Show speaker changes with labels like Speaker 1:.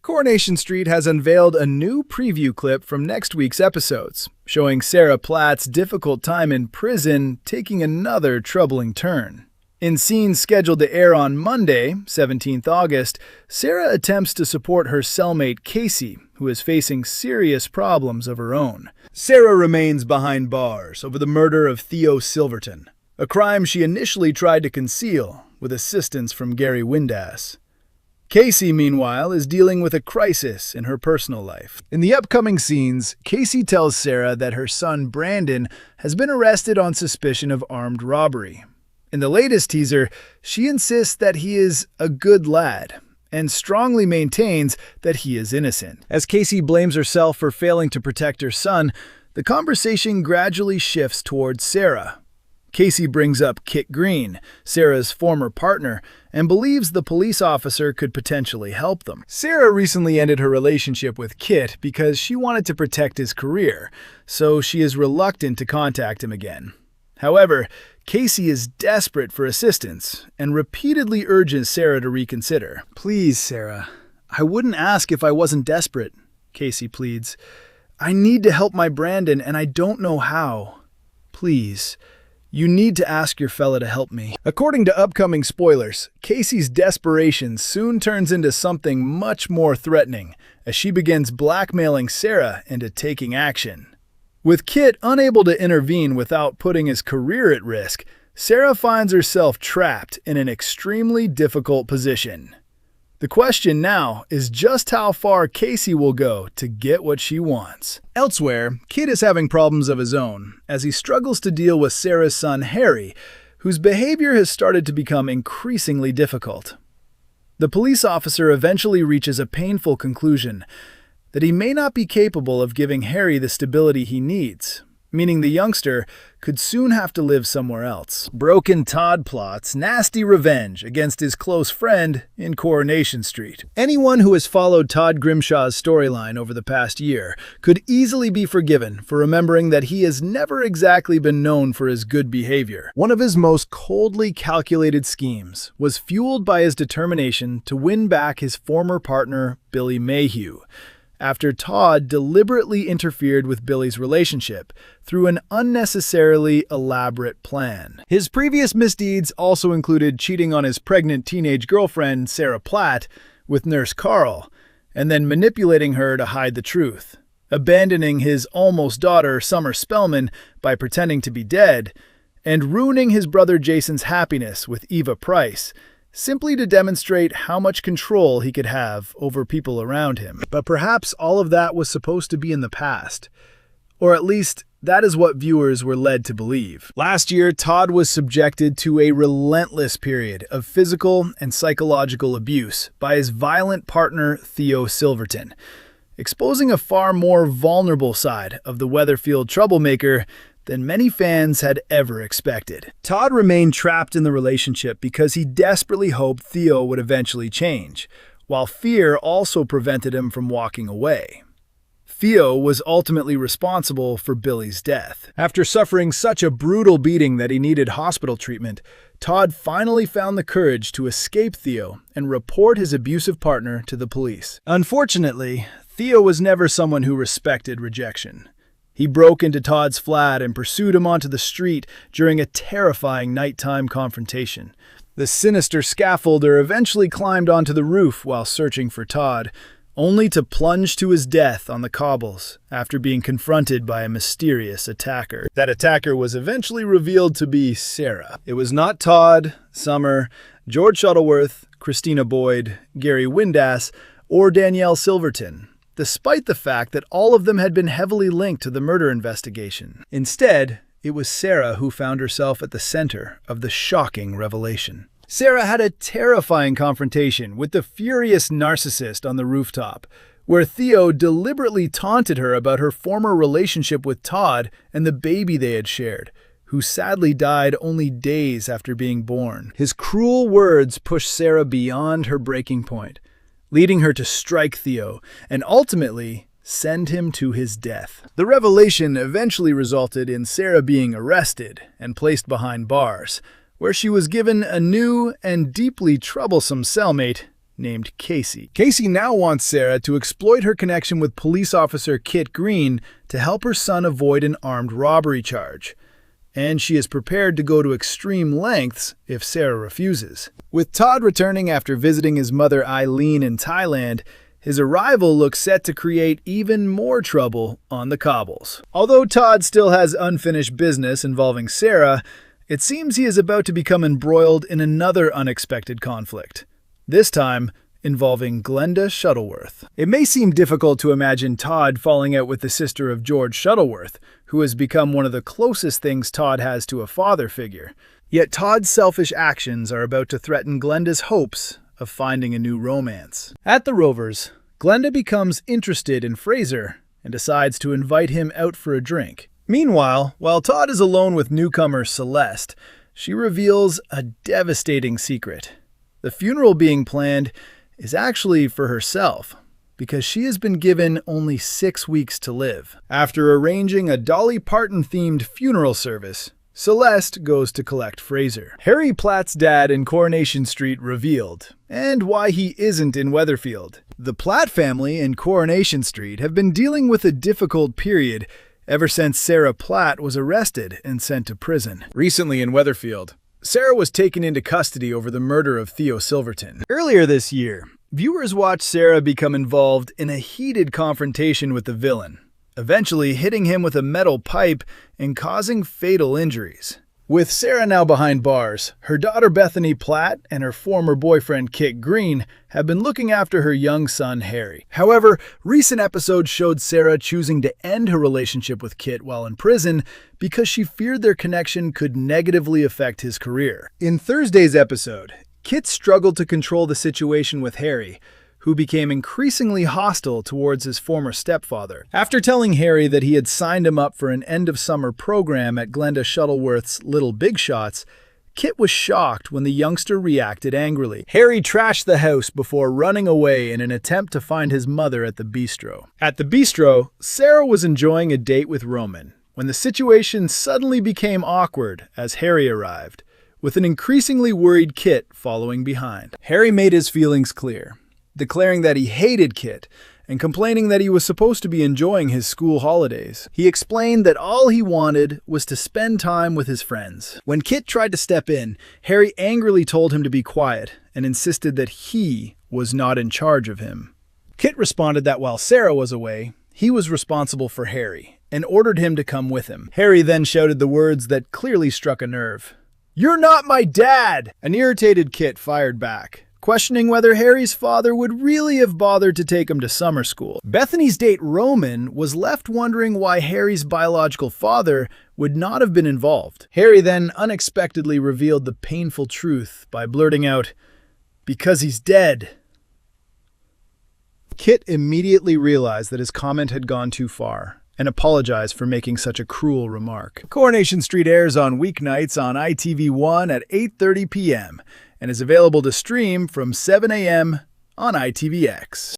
Speaker 1: Coronation Street has unveiled a new preview clip from next week's episodes, showing Sarah Platt's difficult time in prison taking another troubling turn. In scenes scheduled to air on Monday, 17th August, Sarah attempts to support her cellmate Kacey, who is facing serious problems of her own. Sarah remains behind bars over the murder of Theo Silverton, a crime she initially tried to conceal with assistance from Gary Windass. Kacey, meanwhile, is dealing with a crisis in her personal life. In the upcoming scenes, Kacey tells Sarah that her son Brandon has been arrested on suspicion of armed robbery. In the latest teaser, she insists that he is a good lad and strongly maintains that he is innocent. As Kacey blames herself for failing to protect her son, the conversation gradually shifts towards Sarah. Kacey brings up Kit Green, Sarah's former partner, and believes the police officer could potentially help them. Sarah recently ended her relationship with Kit because she wanted to protect his career, so she is reluctant to contact him again. However, Kacey is desperate for assistance and repeatedly urges Sarah to reconsider. "Please, Sarah, I wouldn't ask if I wasn't desperate," Kacey pleads. "I need to help my Brandon and I don't know how. Please, you need to ask your fella to help me." According to upcoming spoilers, Kacey's desperation soon turns into something much more threatening as she begins blackmailing Sarah into taking action. With Kit unable to intervene without putting his career at risk, Sarah finds herself trapped in an extremely difficult position. The question now is just how far Kacey will go to get what she wants. Elsewhere, Kit is having problems of his own as he struggles to deal with Sarah's son Harry, whose behavior has started to become increasingly difficult. The police officer eventually reaches a painful conclusion that he may not be capable of giving Harry the stability he needs, meaning the youngster could soon have to live somewhere else. Broken Todd plots nasty revenge against his close friend in Coronation Street. Anyone who has followed Todd Grimshaw's storyline over the past year could easily be forgiven for remembering that he has never exactly been known for his good behavior. One of his most coldly calculated schemes was fueled by his determination to win back his former partner, Billy Mayhew, after Todd deliberately interfered with Billy's relationship through an unnecessarily elaborate plan. His previous misdeeds also included cheating on his pregnant teenage girlfriend, Sarah Platt, with Nurse Carl, and then manipulating her to hide the truth, abandoning his almost daughter, Summer Spellman, by pretending to be dead, and ruining his brother Jason's happiness with Eva Price, simply to demonstrate how much control he could have over people around him. But perhaps all of that was supposed to be in the past. Or at least, that is what viewers were led to believe. Last year, Todd was subjected to a relentless period of physical and psychological abuse by his violent partner, Theo Silverton, exposing a far more vulnerable side of the Weatherfield troublemaker than many fans had ever expected. Todd remained trapped in the relationship because he desperately hoped Theo would eventually change, while fear also prevented him from walking away. Theo was ultimately responsible for Billy's death. After suffering such a brutal beating that he needed hospital treatment, Todd finally found the courage to escape Theo and report his abusive partner to the police. Unfortunately, Theo was never someone who respected rejection. He broke into Todd's flat and pursued him onto the street during a terrifying nighttime confrontation. The sinister scaffolder eventually climbed onto the roof while searching for Todd, only to plunge to his death on the cobbles after being confronted by a mysterious attacker. That attacker was eventually revealed to be Sarah. It was not Todd, Summer, George Shuttleworth, Christina Boyd, Gary Windass, or Danielle Silverton, despite the fact that all of them had been heavily linked to the murder investigation. Instead, it was Sarah who found herself at the center of the shocking revelation. Sarah had a terrifying confrontation with the furious narcissist on the rooftop, where Theo deliberately taunted her about her former relationship with Todd and the baby they had shared, who sadly died only days after being born. His cruel words pushed Sarah beyond her breaking point, leading her to strike Theo and ultimately send him to his death. The revelation eventually resulted in Sarah being arrested and placed behind bars, where she was given a new and deeply troublesome cellmate named Kacey. Kacey now wants Sarah to exploit her connection with police officer Kit Green to help her son avoid an armed robbery charge. And she is prepared to go to extreme lengths if Sarah refuses. With Todd returning after visiting his mother Eileen in Thailand, his arrival looks set to create even more trouble on the cobbles. Although Todd still has unfinished business involving Sarah, it seems he is about to become embroiled in another unexpected conflict, this time involving Glenda Shuttleworth. It may seem difficult to imagine Todd falling out with the sister of George Shuttleworth, who has become one of the closest things Todd has to a father figure. Yet Todd's selfish actions are about to threaten Glenda's hopes of finding a new romance. At the Rovers, Glenda becomes interested in Fraser and decides to invite him out for a drink. Meanwhile, while Todd is alone with newcomer Celeste, she reveals a devastating secret. The funeral being planned is actually for herself, because she has been given only 6 weeks to live. After arranging a Dolly Parton-themed funeral service, Celeste goes to collect Fraser. Harry Platt's dad in Coronation Street revealed, and why he isn't in Weatherfield. The Platt family in Coronation Street have been dealing with a difficult period ever since Sarah Platt was arrested and sent to prison. Recently in Weatherfield, Sarah was taken into custody over the murder of Theo Silverton. Earlier this year, viewers watched Sarah become involved in a heated confrontation with the villain, eventually hitting him with a metal pipe and causing fatal injuries. With Sarah now behind bars, her daughter Bethany Platt and her former boyfriend Kit Green have been looking after her young son Harry. However, recent episodes showed Sarah choosing to end her relationship with Kit while in prison because she feared their connection could negatively affect his career. In Thursday's episode, Kit struggled to control the situation with Harry, who became increasingly hostile towards his former stepfather. After telling Harry that he had signed him up for an end-of-summer program at Glenda Shuttleworth's Little Big Shots, Kit was shocked when the youngster reacted angrily. Harry trashed the house before running away in an attempt to find his mother at the bistro. At the bistro, Sarah was enjoying a date with Roman when the situation suddenly became awkward as Harry arrived, with an increasingly worried Kit following behind. Harry made his feelings clear, declaring that he hated Kit and complaining that he was supposed to be enjoying his school holidays. He explained that all he wanted was to spend time with his friends. When Kit tried to step in, Harry angrily told him to be quiet and insisted that he was not in charge of him. Kit responded that while Sarah was away, he was responsible for Harry and ordered him to come with him. Harry then shouted the words that clearly struck a nerve. "You're not my dad!" An irritated Kit fired back, questioning whether Harry's father would really have bothered to take him to summer school. Bethany's date Roman was left wondering why Harry's biological father would not have been involved. Harry then unexpectedly revealed the painful truth by blurting out, "Because he's dead." Kit immediately realized that his comment had gone too far and apologized for making such a cruel remark. Coronation Street airs on weeknights on ITV1 at 8:30 p.m. and is available to stream from 7 a.m. on ITVX.